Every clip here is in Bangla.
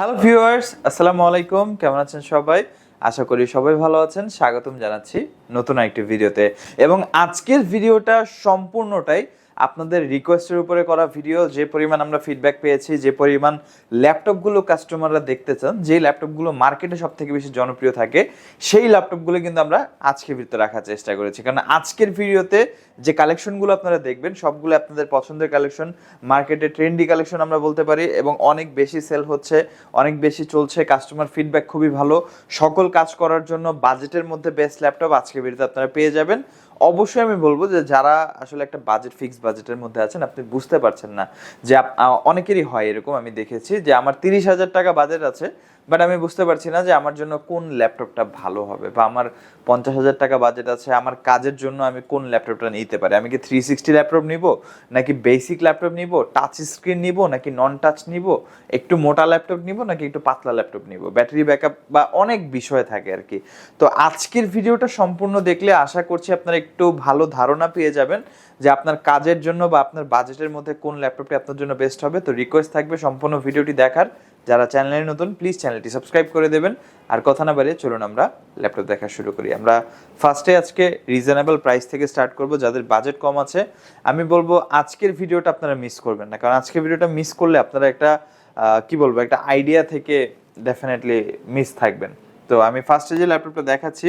হ্যালো ভিউয়ার্স, আসসালামু আলাইকুম। কেমন আছেন সবাই? আশা করি সবাই ভালো আছেন। স্বাগতম জানাচ্ছি নতুন একটি ভিডিওতে। এবং আজকের ভিডিওটা সম্পূর্ণটাই আপনাদের রিকোয়েস্টের উপরে করা ভিডিও। যে পরিমাণ আমরা ফিডব্যাক পেয়েছি, যে পরিমাণ ল্যাপটপগুলো কাস্টমাররা দেখতে চান, যে ল্যাপটপগুলো মার্কেটে সবথেকে বেশি জনপ্রিয় থাকে, সেই ল্যাপটপগুলো কিন্তু আমরা আজকের ভিডিওতে রাখার চেষ্টা করেছি। কারণ আজকের ভিডিওতে যে কালেকশনগুলো আপনারা দেখবেন সবগুলো আপনাদের পছন্দের কালেকশন, মার্কেটে ট্রেন্ডি কালেকশন আমরা বলতে পারি, এবং অনেক বেশি সেল হচ্ছে, অনেক বেশি চলছে, কাস্টমার ফিডব্যাক খুবই ভালো। সকল কাজ করার জন্য বাজেটের মধ্যে বেস্ট ল্যাপটপ আজকের ভিডিওতে আপনারা পেয়ে যাবেন। অবশ্যই আমি বলবো যে যারা আসলে একটা বাজেট ফিক্স বাজেটের মধ্যে আছেন, আপনি বুঝতে পারছেন না যে অনেকেরই হয় এরকম, আমি দেখেছি যে আমার 30,000 টাকা বাজেট আছে, বাট আমি বুঝতে পারছি না যে আমার জন্য কোন ল্যাপটপটা ভালো হবে, বা আমার 50,000 টাকা বাজেট আছে, আমার কাজের জন্য আমি কোন ল্যাপটপটা নিতে পারি। আমি কি 360 ল্যাপটপ নিব, নাকি বেসিক ল্যাপটপ নিব, টাচ স্ক্রিন নিব, নাকি নন টাচ নিব, একটু মোটা ল্যাপটপ নিব, নাকি একটু পাতলা ল্যাপটপ নিব, ব্যাটারি ব্যাকআপ বা অনেক বিষয় থাকে আর কি। তো আজকের ভিডিওটা সম্পূর্ণ দেখলে আশা করছি আপনারা একটু ভালো ধারণা পেয়ে যাবেন যে আপনার কাজের জন্য বা আপনার বাজেটের মধ্যে কোন ল্যাপটপটি আপনার জন্য বেস্ট হবে। তো রিকোয়েস্ট থাকবে সম্পূর্ণ ভিডিওটি দেখার। যারা চ্যানেলে নতুন, প্লিজ চ্যানেলটি সাবস্ক্রাইব করে দেবেন। আর কথা না বাড়িয়ে চলুন আমরা ল্যাপটপ দেখা শুরু করি। আমরা ফার্স্টে আজকে রিজনেবল প্রাইস থেকে স্টার্ট করব। যাদের বাজেট কম আছে, আমি বলবো আজকের ভিডিওটা আপনারা মিস করবেন না, কারণ আজকের ভিডিওটা মিস করলে আপনারা একটা কি বলবো, একটা আইডিয়া থেকে ডেফিনেটলি মিস থাকবেন। তো আমি ফার্স্টে যে ল্যাপটপটা দেখাচ্ছি,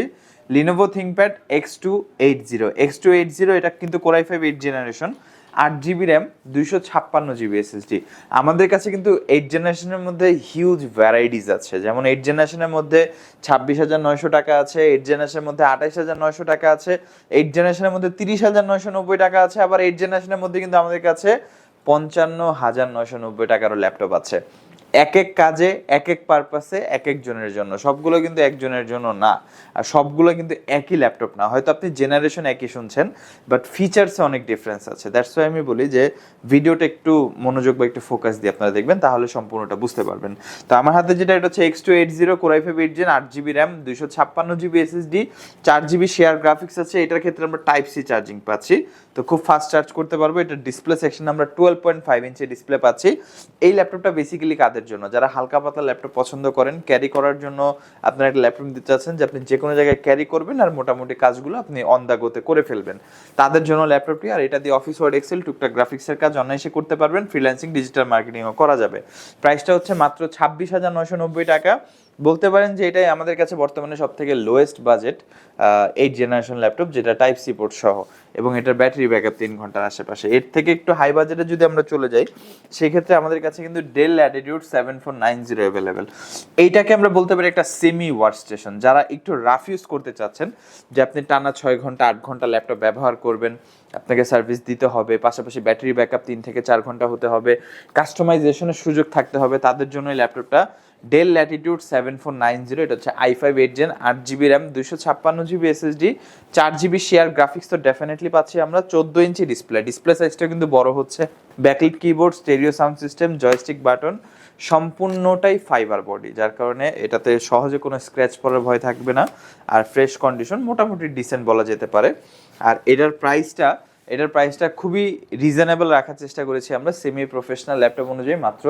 লিনোভো থিংকপ্যাড X280। এটা কিন্তু Core i5 8 generation, 8GB RAM, 256GB SSD। আমাদের কাছে কিন্তু 8 জেনারেশনের মধ্যে হিউজ ভ্যারাইটিস আছে। যেমন 8 জেনারেশনের মধ্যে 26,900 টাকা আছে, 8 জেনারেশনের মধ্যে 28,900 টাকা আছে, 8 জেনারেশনের মধ্যে 30,990 টাকা আছে, আবার 8 জেনারেশনের মধ্যে কিন্তু আমাদের কাছে 55,990 টাকারও ল্যাপটপ আছে। এক এক কাজে, এক এক পারপাসে, এক এক জনের জন্য। সবগুলো কিন্তু একজনের জন্য না, আর সবগুলো কিন্তু একই ল্যাপটপ না। হয়তো আপনি জেনারেশন একই শুনছেন, বাট ফিচার্সে অনেক ডিফারেন্স আছে। দ্যাটস ওয়াই আমি বলি যে ভিডিওটা একটু মনোযোগ বা একটু ফোকাস দিয়ে আপনারা দেখবেন, তাহলে সম্পূর্ণটা বুঝতে পারবেন। তো আমার হাতে যেটা, এটা হচ্ছে X280 Core i5 8 Gen, 8GB RAM, 256GB SSD, 4GB share graphics আছে। এটার ক্ষেত্রে আমরা টাইপ সি চার্জিং পাচ্ছি, তো খুব ফাস্ট চার্জ করতে পারবো। এটা ডিসপ্লে সেকশন আমরা 12.5 ইঞ্চি ডিসপ্লে পাচ্ছি। এই ল্যাপটপটা বেসিক্যালি কাদের জন্য? যারা হালকা পাতলা ল্যাপটপ পছন্দ করেন, ক্যারি করার জন্য আপনারা একটা ল্যাপটপ দিতে চাচ্ছেন যে আপনি যে কোনো জায়গায় ক্যারি করবেন আর মোটামুটি কাজগুলো আপনি অন দ্য গোতে করে ফেলবেন, তাদের জন্য ল্যাপটপটি। আর এটা দিয়ে অফিস ওয়ার্ড, এক্সেল, টুকটাক গ্রাফিক্সের কাজ অনায়াসে করতে পারবেন, ফ্রিল্যান্সিং, ডিজিটাল মার্কেটিংও করা যাবে। প্রাইসটা হচ্ছে মাত্র 26,990 টাকা। বলতে পারেন যে এটাই আমাদের কাছে বর্তমানে সব থেকে লোয়েস্ট বাজেট 8 জেনারেশন ল্যাপটপ, যেটা টাইপ সি পোর্ট সহ, এবং এটার ব্যাটারি ব্যাকআপ 3 ঘন্টার আশেপাশে। এর থেকে একটু হাই বাজেটে যদি আমরা চলে যাই, সেক্ষেত্রে আমাদের কাছে কিন্তু ডেল ল্যাটিটিউড 7490 অ্যাভেলেবেল। এইটাকে আমরা বলতে পারি একটা সেমি ওয়ার্ক স্টেশন। যারা একটু রাফ ইউজ করতে চাচ্ছেন, যে আপনি টানা 6 ঘন্টা 8 ঘন্টা ল্যাপটপ ব্যবহার করবেন, আপনাকে সার্ভিস দিতে হবে, পাশাপাশি ব্যাটারি ব্যাকআপ 3 থেকে 4 ঘন্টা হতে হবে, কাস্টমাইজেশনের সুযোগ থাকতে হবে, তাদের জন্য এই ল্যাপটপটা ডেল ল্যাটিটিউড 7490। এটা হচ্ছে i5 8 Gen, 8GB RAM, 256GB SSD, 4GB share graphics. তো ডেফিনেটলি পাচ্ছি আমরা 14 ইঞ্চি ডিসপ্লে সাইজটা কিন্তু বড় হচ্ছে, backlit keyboard, stereo sound system, joystick button, সম্পূর্ণটাই ফাইবার বডি, যার কারণে এটাতে সহজে কোনো স্ক্র্যাচ পড়ার ভয় থাকবে না। আর ফ্রেশ কন্ডিশন, মোটামুটি ডিসেন্ট বলা যেতে পারে। আর এটার প্রাইসটা খুবই রিজনেবল রাখার চেষ্টা করেছি আমরা। সেমি প্রফেশনাল ল্যাপটপ অনুযায়ী মাত্র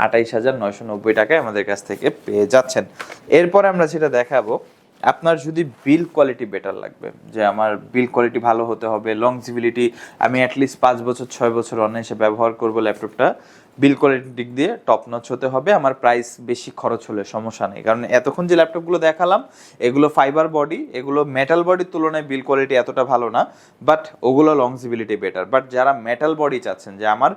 28,990 টাকায় আমাদের কাছ থেকে পেয়ে যাচ্ছেন। এরপরে আমরা সেটা দেখাবো, আপনার যদি বিল কোয়ালিটি বেটার লাগবে, যে আমার বিল কোয়ালিটি ভালো হতে হবে, লংজিবিলিটি, আমি অ্যাটলিস্ট 5 বছর 6 বছর অনায়াসে ব্যবহার করবো ল্যাপটপটা, বিল কোয়ালিটির দিক দিয়ে টপ নচ হতে হবে। আমার প্রাইস বেশি খরচ হলে সমস্যা নেই, কারণ এতক্ষণ যে ল্যাপটপগুলো দেখালাম এগুলো ফাইবার বডি, এগুলো মেটাল বডির তুলনায় বিল কোয়ালিটি এতটা ভালো না, বাট ওগুলো লংজিবিলিটি বেটার। বাট যারা মেটাল বডি চাচ্ছেন, যে আমার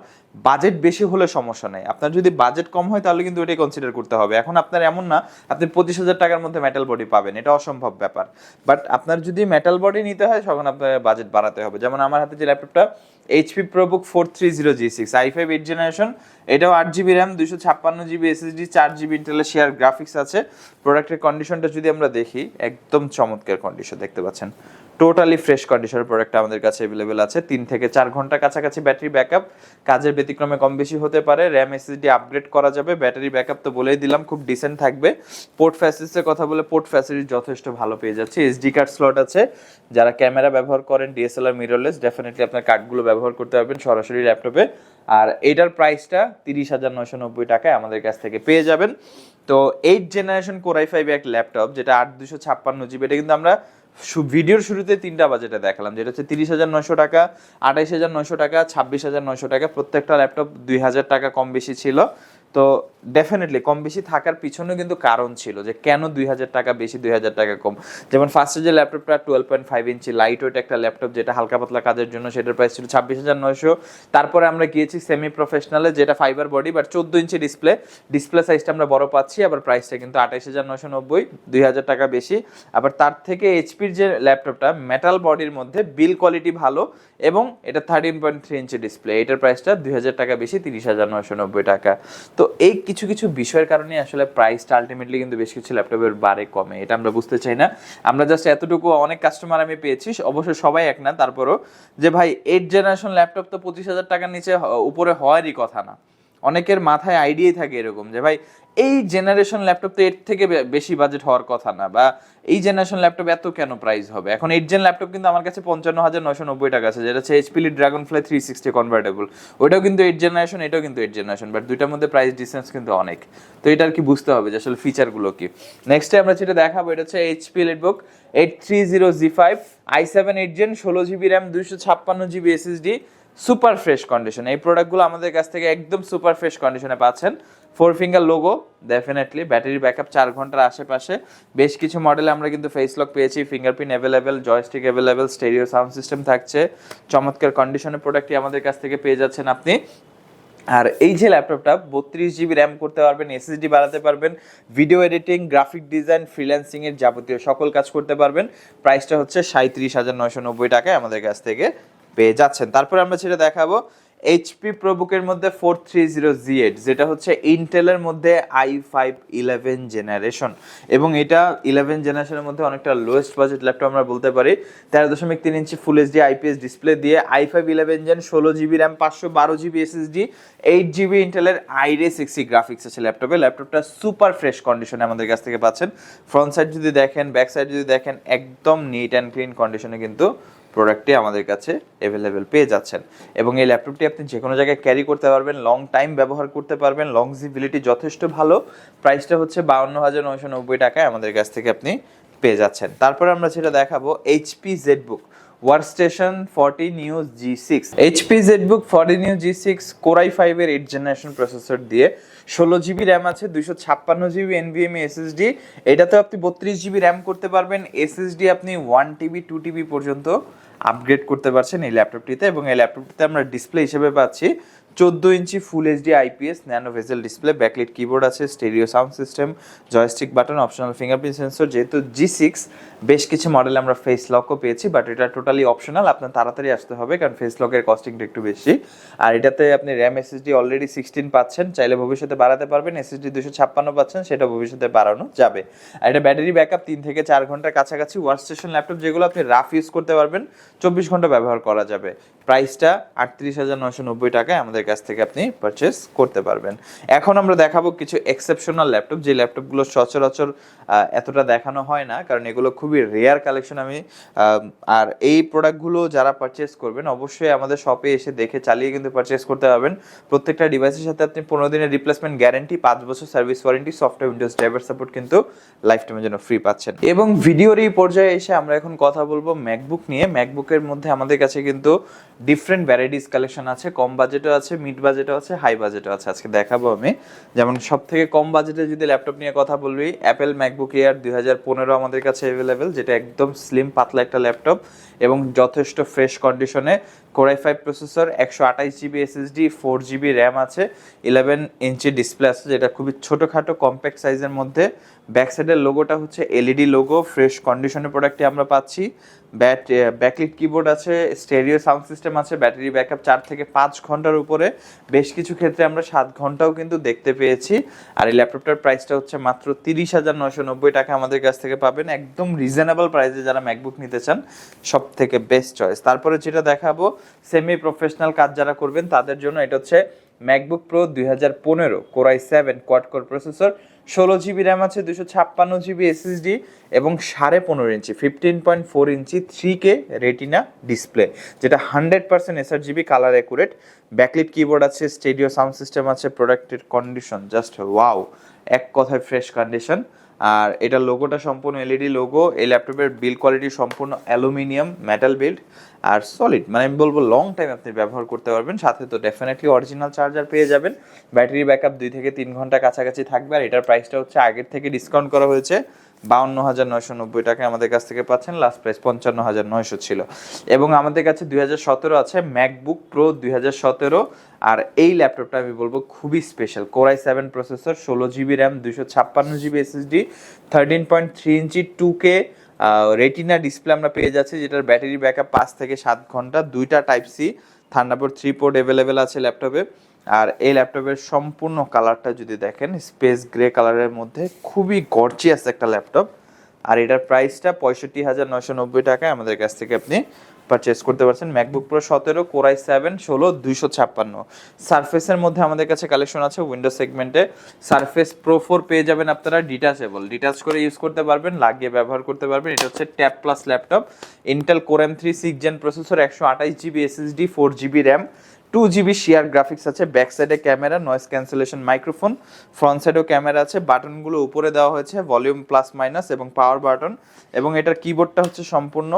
বাজেট বেশি হলে সমস্যা নেই, আপনার যদি বাজেট কম হয় তাহলে কিন্তু এটাই কনসিডার করতে হবে। এখন আপনার এমন না আপনি 25,000 টাকার মধ্যে মেটাল বডি পাবেন, এটা অসম্ভব ব্যাপার। বাট আপনার যদি মেটাল বডি নিতে হয়, তখন আপনার বাজেট বাড়াতে হবে। যেমন আমার হাতে যে ল্যাপটপটা HP ProBook 430G6, i5 8 generation, এটাও 8GB RAM, 256GB SSD, 4GB ইন্টেলের শেয়ার গ্রাফিক্স আছে। প্রোডাক্টের কন্ডিশনটা যদি আমরা দেখি, একদম চমৎকার কন্ডিশন দেখতে পাচ্ছেন। টোটালি ফ্রেশ কন্ডিশনের প্রোডাক্ট আমাদের কাছে অ্যাভেলেবেল আছে। 3 থেকে 4 ঘন্টা কাছাকাছি ব্যাটারি ব্যাকআপ, কাজের ব্যতিক্রমে কম বেশি হতে পারে। র্যাম এসএসডি আপগ্রেড করা যাবে। ব্যাটারি ব্যাকআপ তো বলেই দিলাম খুব ডিসেন্ট থাকবে। পোর্ট ফ্যাসিলিটিসের কথা বলে পোর্ট ফ্যাসিলিটি যথেষ্ট ভালো পেয়ে যাচ্ছে। এসডি কার্ড স্লট আছে, যারা ক্যামেরা ব্যবহার করেন ডিএসএলআর মিররলেস ডেফিনেটলি আপনার কার্ডগুলো ব্যবহার করতে পারবেন সরাসরি ল্যাপটপে। আর এইটার প্রাইসটা 30,990 টাকায় আমাদের কাছ থেকে পেয়ে যাবেন। তো 8 জেনারেশন কোর i5 এক ল্যাপটপ, যেটা 8/256 GB, এটা কিন্তু আমরা ভিডিওর শুরুতে 3টা বাজেটে দেখালাম, যেটা হচ্ছে 30,900 টাকা, 28,900 টাকা, 26,900 টাকা। প্রত্যেকটা ল্যাপটপ 2,000 টাকা কম বেশি ছিল। তো ডেফিনেটলি কম বেশি থাকার পিছনেও কিন্তু কারণ ছিল যে কেন 2,000 টাকা বেশি 2,000 টাকা কম। যেমন ফার্স্টে যে ল্যাপটপটা 12.5 ইঞ্চি লাইট ওয়েট একটা ল্যাপটপ, যেটা হালকা পাতলা কাজের জন্য, সেটার প্রাইস ছিল 26,900। তারপরে আমরা গিয়েছি সেমি প্রফেশনালে, যেটা fibre body but 14 inch display সাইজটা আমরা বড় পাচ্ছি, আবার প্রাইসটা কিন্তু 28,990, 2,000 টাকা বেশি। আবার তার থেকে এইচপির যে ল্যাপটপটা মেটাল বডির মধ্যে বিল কোয়ালিটি ভালো এবং এটা 13.3 ইঞ্চি ডিসপ্লে, এটার প্রাইসটা 2,000 টাকা বেশি, 30,990 টাকা। তো এই কিছু কিছু বিষয়ের কারণে আসলে প্রাইসটা আলটিমেটলি কিন্তু বেশ কিছু ল্যাপটপের বারে কমে, এটা আমরা বুঝতে চাই না। আমরা জাস্ট এতটুকু, অনেক কাস্টমার আমি পেয়েছি, অবশ্যই সবাই এক না, তারপরও যে ভাই 8 জেনারেশন ল্যাপটপ তো 25,000 টাকার নিচে উপরে হওয়ারই কথা না। অনেকের মাথায় আইডিয়াই থাকে এরকম যে ভাই এই জেনারেশন ল্যাপটপ তো এর থেকে বেশি বাজেট হওয়ার কথা না, বা এই জেনারেশন ল্যাপটপ এত কেন প্রাইস হবে। এখন 8 জেন ল্যাপটপ কিন্তু আমার কাছে 55,990 টাকা আছে, যেটা হচ্ছে এইচপি ড্রাগন ফ্লাই 360 কনভার্টেবল। ওইটাও কিন্তু 8 জেনারেশন, এটাও কিন্তু 8 জেনারেশন, বাট দুইটার মধ্যে প্রাইস ডিফারেন্স কিন্তু অনেক। তো এটা আর কি বুঝতে হবে যে আসলে ফিচারগুলো কি। নেক্সটে আমরা যেটা দেখাবো, এটা হচ্ছে HP EliteBook 830G5 i7 8 gen, 16GB RAM, 256GB SSD, super fresh condition. এই প্রোডাক্টগুলো আমাদের কাছ থেকে একদম সুপার ফ্রেশ কন্ডিশনে পাচ্ছেন। 4 finger logo definitely, battery backup 4 ঘন্টার আশেপাশে। বেশ কিছু মডেলে আমরা কিন্তু ফেস লক পেয়েছি, fingerprint available, joystick available, stereo sound system থাকছে। চমৎকার কন্ডিশনের প্রোডাক্টটি আমাদের কাছ থেকে পেয়ে যাচ্ছেন আপনি। আর এই যে ল্যাপটপটা 32GB র্যাম করতে পারবেন, এসএসডি বাড়াতে পারবেন, video editing, graphic design, freelancing এর যাবতীয় সকল কাজ করতে পারবেন। প্রাইসটা হচ্ছে 37,990 টাকায় আমাদের কাছ থেকে পেয়ে যাচ্ছেন। তারপরে আমরা যেটা দেখাবো, এইচপি প্রোবুকের মধ্যে 430Z8, যেটা হচ্ছে ইন্টেলের মধ্যে i5 11 জেনারেশন, এবং এটা 11 জেনারেশনের মধ্যে অনেকটা লোয়েস্ট বাজেট ল্যাপটপ আমরা বলতে পারি। 13.3 ইঞ্চি ফুল এইচডি আইপিএস ডিসপ্লে দিয়ে i5 11 gen, 16GB RAM, 512GB SSD, 8GB ইন্টেলের আইরিস 60 গ্রাফিক্স আছে ল্যাপটপে। ল্যাপটপটা সুপার ফ্রেশ কন্ডিশনে আমাদের কাছ থেকে পাচ্ছেন। ফ্রন্ট সাইড যদি দেখেন, ব্যাক সাইড যদি দেখেন, একদম নিট অ্যান্ড ক্লিন কন্ডিশনে কিন্তু প্রোডাক্টটি আমাদের কাছে অ্যাভেলেবেল পেয়ে যাচ্ছেন। এবং এই ল্যাপটপটি আপনি যে কোনো জায়গায় ক্যারি করতে পারবেন, লং টাইম ব্যবহার করতে পারবেন, লংজিবিলিটি যথেষ্ট ভালো। প্রাইসটা হচ্ছে 52,990 টাকায় আমাদের কাছ থেকে আপনি পেয়ে যাচ্ছেন। তারপরে আমরা যেটা দেখাবো, HP ZBook workstation 40 new G6। HP ZBook 40 new G6 core i5 এর 8 জেনারেশন প্রসেসর দিয়ে, 16GB র্যাম আছে, 256GB NVMe এসএসডি। এটাতে আপনি 32GB র্যাম করতে পারবেন, এসএসডি আপনি 1TB 2TB পর্যন্ত আপগ্রেড করতে পারছেন এই ল্যাপটপটিতে। এবং এই ল্যাপটপটিতে আমরা ডিসপ্লে হিসেবে পাচ্ছি 14 inch full HD IPS nano bezel display, backlit keyboard আছে, stereo sound system, joystick button, optional fingerprint sensor. যেহেতু G6 বেশ কিছু মডেলে আমরা ফেস লকও পেয়েছি, বাট এটা টোটালি অপশনাল, আপনার তাড়াতাড়ি আসতে হবে কারণ ফেস লকের কস্টিংটা একটু বেশি। আর এটাতে আপনি র্যাম এসএসডি অলরেডি 16 পাচ্ছেন, চাইলে ভবিষ্যতে বাড়াতে পারবেন। এসএসডি 256 পাচ্ছেন, সেটা ভবিষ্যতে বাড়ানো যাবে। আর এটা ব্যাটারি ব্যাকআপ 3 থেকে 4 ঘন্টার কাছাকাছি। ওয়ার্কস্টেশন ল্যাপটপ যেগুলো আপনি রাফ ইউজ করতে পারবেন, 24 ঘন্টা ব্যবহার করা যাবে। প্রাইসটা 38,990 টাকায় আমাদের কাছ থেকে আপনি পারচেস করতে পারবেন। এখন আমরা দেখাবো কিছু এক্সেপশনাল ল্যাপটপ, যে ল্যাপটপগুলো সচরাচর এতটা দেখানো হয় না, কারণ এগুলো খুবই রেয়ার কালেকশন। আর এই প্রোডাক্টগুলো যারা পারচেস করবেন অবশ্যই আমাদের শপে এসে দেখে চালিয়ে কিন্তু পারচেস করতে পারবেন। প্রত্যেকটা ডিভাইসের সাথে আপনি 15 দিনের রিপ্লেসমেন্ট গ্যারান্টি, 5 বছর service warranty, software Windows driver support কিন্তু লাইফ টাইমের জন্য ফ্রি পাচ্ছেন। এবং ভিডিওর এই পর্যায়ে এসে আমরা এখন কথা বলবো ম্যাকবুক নিয়ে। ম্যাকবুকের মধ্যে আমাদের কাছে কিন্তু ডিফারেন্ট ভ্যারাইটিস কালেকশন আছে, কম বাজেটও আছে, মিড বাজেটও আছে, হাই বাজেটও আছে। আজকে দেখাবো আমি। যেমন সব থেকে কম বাজেটে যদি ল্যাপটপ নিয়ে কথা বলবি, অ্যাপেল ম্যাকবুক এয়ার 2015 আমাদের কাছে অ্যাভেলেবেল, যেটা একদম স্লিম পাতলা একটা ল্যাপটপ এবং যথেষ্ট ফ্রেশ কন্ডিশনে। Core i5 processor, 128 GB SSD, 4 GB RAM আছে, 11 ইঞ্চি ডিসপ্লে আছে যেটা খুবই ছোটোখাটো কম্প্যাক্ট সাইজের মধ্যে। ব্যাক সাইডের লোগোটা হচ্ছে এলইডি লোগো, ফ্রেশ কন্ডিশনের প্রোডাক্টটি আমরা পাচ্ছি। ব্যাকলিট কিবোর্ড আছে, স্টেরিও সাউন্ড সিস্টেম আছে, ব্যাটারি ব্যাকআপ 4 থেকে 5 ঘন্টার উপরে, বেশ কিছু ক্ষেত্রে আমরা 7 ঘন্টাও কিন্তু দেখতে পেয়েছি। আর এই ল্যাপটপটার প্রাইসটা হচ্ছে মাত্র 30,990 টাকা আমাদের কাছ থেকে পাবেন, একদম রিজনেবল প্রাইসে যারা ম্যাকবুক নিতে চান সব থেকে বেস্ট চয়েস। তারপরে যেটা দেখাবো সেমি প্রফেশনাল কাজ যারা করবেন তাদের জন্য, এটা হচ্ছে MacBook pro 2015 Core i7 quad core processor, 16 GB RAM আছে, 256 জিবি এসএসডি এবং 15.5 ইঞ্চি 15.4 ইঞ্চি 3K রেটিনা ডিসপ্লে, যেটা 100% sRGB colour accurate. Backlit keyboard আছে, স্টেডিও সাউন্ড সিস্টেম আছে, প্রোডাক্টের কন্ডিশন জাস্ট ওয়াও, এক কথায় ফ্রেশ কন্ডিশন। আর এটা লোগোটা সম্পূর্ণ এলইডি লোগো। এই ল্যাপটপের বিল্ড কোয়ালিটি সম্পূর্ণ অ্যালুমিনিয়াম মেটাল বিল্ড আর সলিড, মানে আমি বলবো লং টাইম আপনি ব্যবহার করতে পারবেন। সাথে তো ডেফিনেটলি অরিজিনাল চার্জার পেয়ে যাবেন। ব্যাটারি ব্যাকআপ 2 থেকে 3 ঘন্টা কাছাকাছি থাকবে। আর এটার প্রাইসটা হচ্ছে আগের থেকে ডিসকাউন্ট করা হয়েছে, 52,990 টাকায় আমাদের কাছ থেকে পাচ্ছেন, লাস্ট প্রাইস 55,900 ছিল। এবং আমাদের কাছে 2017 আছে ম্যাকবুক প্রো 2017, আর এই ল্যাপটপটা আমি বলবো খুবই special. Core i7 processor, 16 GB RAM, 256 GB SSD, 13.3 ইঞ্চি 2K রেটিনা ডিসপ্লে আমরা পেয়ে যাচ্ছি, যেটার ব্যাটারি ব্যাকআপ 5 থেকে 7 ঘন্টা, 2টা type C, Thunderbolt 3 port available আছে ল্যাপটপে। আর এই ল্যাপটপের সম্পূর্ণ কালারটা যদি দেখেন, স্পেস গ্রে কালারের মধ্যে খুবই গর্জিয়াস একটা ল্যাপটপ। আর এটার প্রাইসটা 65,990 টাকায় আমাদের কাছ থেকে আপনি পারচেস করতে পারছেন। MacBook pro 17 Core i7 16 256। সারফেসের মধ্যে আমাদের কাছে কালেকশন আছে উইন্ডোজ সেগমেন্টে। সারফেস প্রো 4 পেয়ে যাবেন আপনারা, ডিটাচেবল, ডিটাচ করে ইউজ করতে পারবেন, লাগিয়ে ব্যবহার করতে পারবেন। এটা হচ্ছে tab plus laptop, Intel Core M3 6 gen processor, 128 GB SSD, 4 GB RAM, 2 GB share graphics আছে, ব্যাক সাইডে camera, noise cancellation microphone, front সাইডেও ক্যামেরা আছে, বাটনগুলো উপরে দেওয়া হয়েছে, ভলিউম প্লাস মাইনাস এবং পাওয়ার বাটন। এবং এটার কিবোর্ডটা হচ্ছে সম্পূর্ণ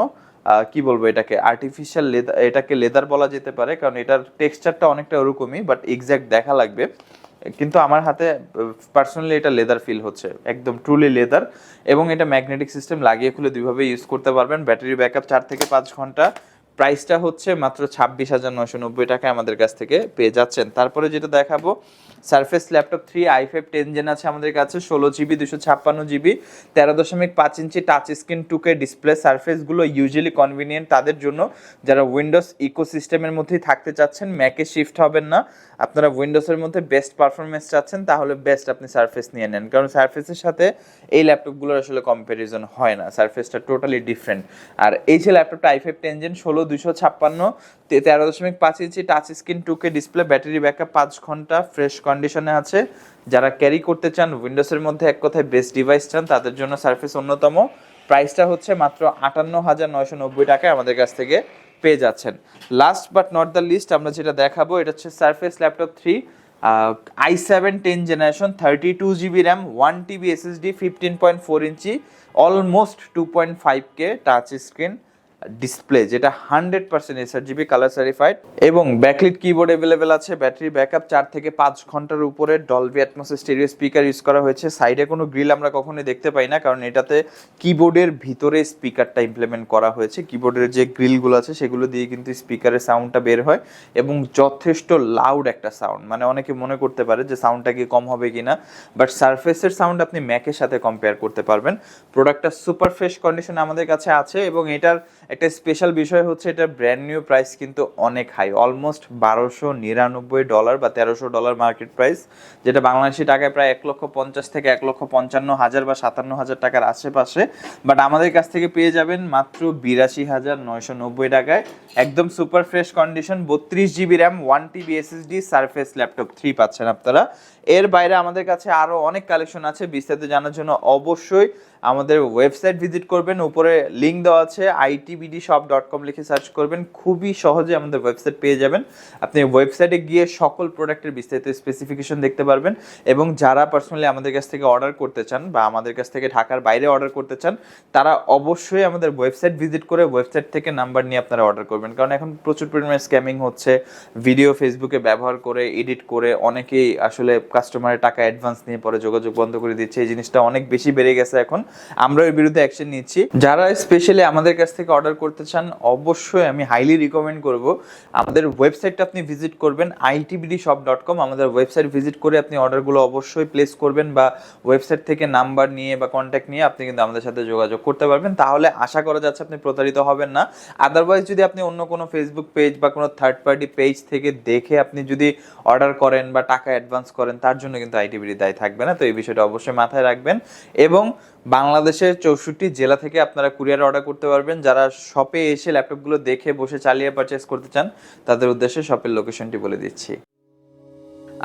কি বলবো, এটাকে আর্টিফিশিয়াল লেদার, এটাকে লেদার বলা যেতে পারে, কারণ এটার টেক্সচারটা অনেকটা ওরকমই, বাট এক্স্যাক্ট দেখা লাগবে। কিন্তু আমার হাতে পার্সোনালি এটা লেদার ফিল হচ্ছে, একদম ট্রুলি লেদার। এবং এটা ম্যাগনেটিক সিস্টেম, লাগিয়ে খুলে দুইভাবে ইউজ করতে পারবেন। ব্যাটারি ব্যাকআপ 4 থেকে 5 ঘন্টা। প্রাইসটা হচ্ছে মাত্র 26,990 টাকায় আমাদের কাছ থেকে পেয়ে যাচ্ছেন। তারপরে যেটা দেখাবো, সারফেস ল্যাপটপ 3 i5 10 জেন আছে আমাদের কাছে, 16 GB 256 GB, 13.5 inch touch screen 2K display. সারফেসগুলো ইউজুয়ালি কনভিনিয়েন্ট তাদের জন্য যারা উইন্ডোজ ইকোসিস্টেমের মধ্যেই থাকতে চাচ্ছেন, ম্যাকে শিফট হবেন না, আপনারা উইন্ডোজের মধ্যে বেস্ট পারফরমেন্স চাচ্ছেন, তাহলে বেস্ট আপনি সারফেস নিয়ে নেন, কারণ সারফেসের সাথে এই ল্যাপটপগুলোর আসলে কম্প্যারিজন হয় না, সারফেসটা টোটালি ডিফারেন্ট। আর এই যে ল্যাপটপটা i5 10 gen 16 256, 13.5 inch touch screen 2K display, battery backup 5 ঘন্টা, ফ্রেশ কন্ডিশনে আছে। যারা ক্যারি করতে চান উইন্ডোজের মধ্যে, এক কথায় বেস্ট ডিভাইস চান, তাদের জন্য সারফেস অন্যতম। প্রাইসটা হচ্ছে মাত্র 58,990 টাকায় আমাদের কাছ থেকে পেয়ে যাচ্ছেন। Last but not the least আমরা যেটা দেখাবো, এটা হচ্ছে surface laptop 3 i7 10 generation, 32 GB RAM, 1 TB SSD, 15.4 inch, almost 2.5K touch screen display, যেটা 100% এসআরজিবি কালার সার্টিফাইড। এবং ব্যাকলিট কিবোর্ড অ্যাভেলেবেল আছে, ব্যাটারি ব্যাকআপ 4 থেকে 5 ঘন্টার উপরে, Dolby Atmos stereo speaker use করা হয়েছে। সাইডে কোনো গ্রিল আমরা কখনোই দেখতে পাই না, কারণ এটাতে কিবোর্ডের ভিতরে স্পিকারটা ইমপ্লিমেন্ট করা হয়েছে। কিবোর্ডের যে গ্রিলগুলো আছে সেগুলো দিয়ে কিন্তু স্পিকারের সাউন্ডটা বের হয় এবং যথেষ্ট লাউড একটা সাউন্ড, মানে অনেকে মনে করতে পারে যে সাউন্ডটা কি কম হবে কিনা, বাট সারফেসের সাউন্ড আপনি ম্যাকের সাথে কম্পেয়ার করতে পারবেন। প্রোডাক্টটা সুপার ফ্রেশ কন্ডিশন আমাদের কাছে আছে। এবং এটার একটা স্পেশাল বিষয় হচ্ছে এটা ব্র্যান্ড নিউ প্রাইস কিন্তু অনেক হাই, অলমোস্ট $1299 বা $1300 মার্কেট প্রাইস, যেটা বাংলাদেশি টাকায় প্রায় 1,50,000 থেকে 1,55,000 বা 57,000 টাকার আশেপাশে। বাট আমাদের কাছ থেকে পেয়ে যাবেন মাত্র 82,990 টাকায়, একদম super fresh condition, 32 GB RAM, 1 TB SSD, surface laptop 3 পাচ্ছেন আপনারা। এর বাইরে আমাদের কাছে আরও অনেক কালেকশন আছে, বিস্তারিত জানার জন্য অবশ্যই আমাদের ওয়েবসাইট ভিজিট করবেন, উপরে লিঙ্ক দেওয়া আছে, itbdshop.com লিখে সার্চ করবেন, খুবই সহজে আমাদের ওয়েবসাইট পেয়ে যাবেন। আপনি ওয়েবসাইটে গিয়ে সকল প্রোডাক্টের বিস্তারিত স্পেসিফিকেশন দেখতে পারবেন। এবং যারা পার্সোনালি আমাদের কাছ থেকে অর্ডার করতে চান বা আমাদের কাছ থেকে ঢাকার বাইরে অর্ডার করতে চান, তারা অবশ্যই আমাদের ওয়েবসাইট ভিজিট করে ওয়েবসাইট থেকে নাম্বার নিয়ে আপনারা অর্ডার করবেন, কারণ এখন প্রচুর পরিমাণে স্ক্যামিং হচ্ছে, ভিডিও ফেসবুকে ব্যবহার করে এডিট করে অনেকেই আসলে কাস্টমারের টাকা অ্যাডভান্স নিয়ে পরে যোগাযোগ বন্ধ করে দিচ্ছে। এই জিনিসটা অনেক বেশি বেড়ে গেছে এখন। আমরা এর বিরুদ্ধে অ্যাকশন নিচ্ছি। যারা স্পেশালি আমাদের কাছ থেকে অর্ডার করতে চান, অবশ্যই আমি হাইলি রিকমেন্ড করব আমাদের ওয়েবসাইটটা আপনি ভিজিট করবেন itbdshop.com। আমাদের ওয়েবসাইট ভিজিট করে আপনি অর্ডারগুলো অবশ্যই প্লেস করবেন, বা ওয়েবসাইট থেকে নাম্বার নিয়ে বা কন্ট্যাক্ট নিয়ে আপনি কিন্তু আমাদের সাথে যোগাযোগ করতে পারবেন। তাহলে আশা করা যাচ্ছে আপনি প্রতারিত হবেন না। আদারওয়াইজ যদি আপনি অন্য কোনো ফেসবুক পেজ বা কোনো থার্ড পার্টি পেজ থেকে দেখে আপনি যদি অর্ডার করেন বা টাকা অ্যাডভান্স করেন, তার জন্য কিন্তু আইটিবিডি দায়ী থাকবে না। তো এই বিষয়টা অবশ্যই মাথায় রাখবেন। এবং বাংলাদেশের 64 জেলা থেকে আপনারা কুরিয়ার অর্ডার করতে পারবেন। যারা শপে এসে ল্যাপটপগুলো দেখে বসে চালিয়ে পারচেস করতে চান, তাদের উদ্দেশ্যে শপের লোকেশনটি বলে দিচ্ছি।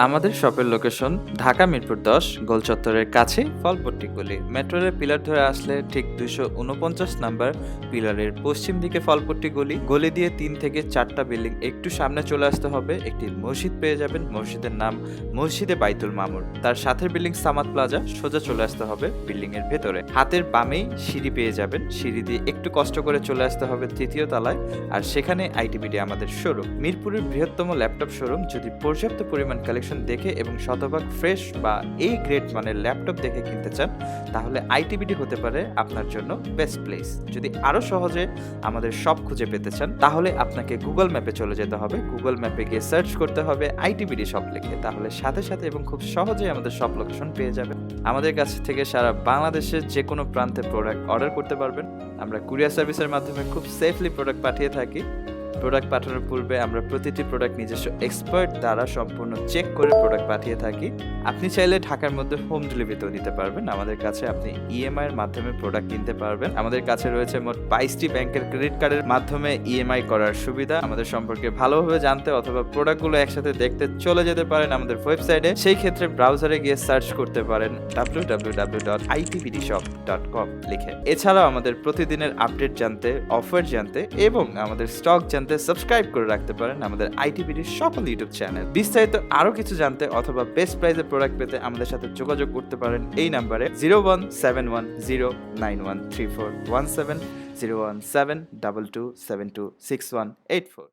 আমাদের শপের লোকেশন ঢাকা মিরপুর 10 গোল চত্বরের কাছে ফলপট্টি গলি। মেট্রো রেল পিলার ধরে আসলে ঠিক 249 নাম্বার পিলারের পশ্চিম দিকে ফলপট্টি গলি। গলি দিয়ে 3 থেকে 4টা বিল্ডিং একটু সামনে চলে আসতে হবে, একটি মসজিদ পেয়ে যাবেন। মসজিদের নাম মসজিদে বাইতুল মামুর। তার সাথের বিল্ডিং সামাদ প্লাজা। সোজা চলে আসতে হবে বিল্ডিং এর ভেতরে। হাতের বামেই সিঁড়ি পেয়ে যাবেন। সিঁড়ি দিয়ে একটু কষ্ট করে চলে আসতে হবে 3য় তলায়, আর সেখানে আইটিবিডি আমাদের শোরুম। মিরপুরের বৃহত্তম ল্যাপটপ শোরুম। যদি পর্যাপ্ত পরিমাণ কালেকশন দেখে এবং শতভাগ ফ্রেশ বা এই গ্রেড মানের ল্যাপটপ দেখে কিনতে চান, তাহলে আইটিবিডি হতে পারে আপনার জন্য বেস্ট প্লেস। যদি আরো সহজে আমাদের শপ খুঁজে পেতে চান, তাহলে আপনাকে গুগল ম্যাপে চলে যেতে হবে। গুগল ম্যাপে গিয়ে সার্চ করতে হবে আইটিবিডি শপ লিখে, তাহলে সাথে সাথে এবং খুব সহজেই আমাদের শপ লোকেশন পেয়ে যাবেন। আমাদের কাছ থেকে সারা বাংলাদেশের যে কোনো প্রান্তে প্রোডাক্ট অর্ডার করতে পারবেন। আমরা কুরিয়ার সার্ভিসের মাধ্যমে খুব সেফলি প্রোডাক্ট পাঠিয়ে থাকি। প্রোডাক্ট পাঠানোর পূর্বে আমরা প্রতিটি প্রোডাক্ট নিজস্ব এক্সপার্ট দ্বারা সম্পূর্ণ চেক করে প্রোডাক্ট পাঠিয়ে থাকি। আপনি চাইলে ঢাকার মধ্যে হোম ডেলিভারিতেও নিতে পারবেন। আমাদের কাছে আপনি ইএমআই এর মাধ্যমে প্রোডাক্ট কিনতে পারবেন। আমাদের কাছে রয়েছে মোট 22টি ব্যাংকের ক্রেডিট কার্ডের মাধ্যমে ইএমআই করার সুবিধা। আমাদের সম্পর্কে ভালোভাবে জানতে অথবা প্রোডাক্টগুলো একসাথে দেখতে চলে যেতে পারেন আমাদের ওয়েবসাইটে। সেই ক্ষেত্রে ব্রাউজারে গিয়ে সার্চ করতে পারেন www.itbdshop.com লিখে। এছাড়াও আমাদের প্রতিদিনের আপডেট জানতে, অফার জানতে এবং আমাদের স্টক জানতে সাবস্ক্রাইব করে রাখতে পারেন আমাদের আইটিবিডির সকল ইউটিউব চ্যানেল। বিস্তারিত আরো কিছু জানতে অথবা বেস্ট প্রাইসে প্রোডাক্ট পেতে আমাদের সাথে যোগাযোগ করতে পারেন এই নাম্বারে 01710913417 01722726184।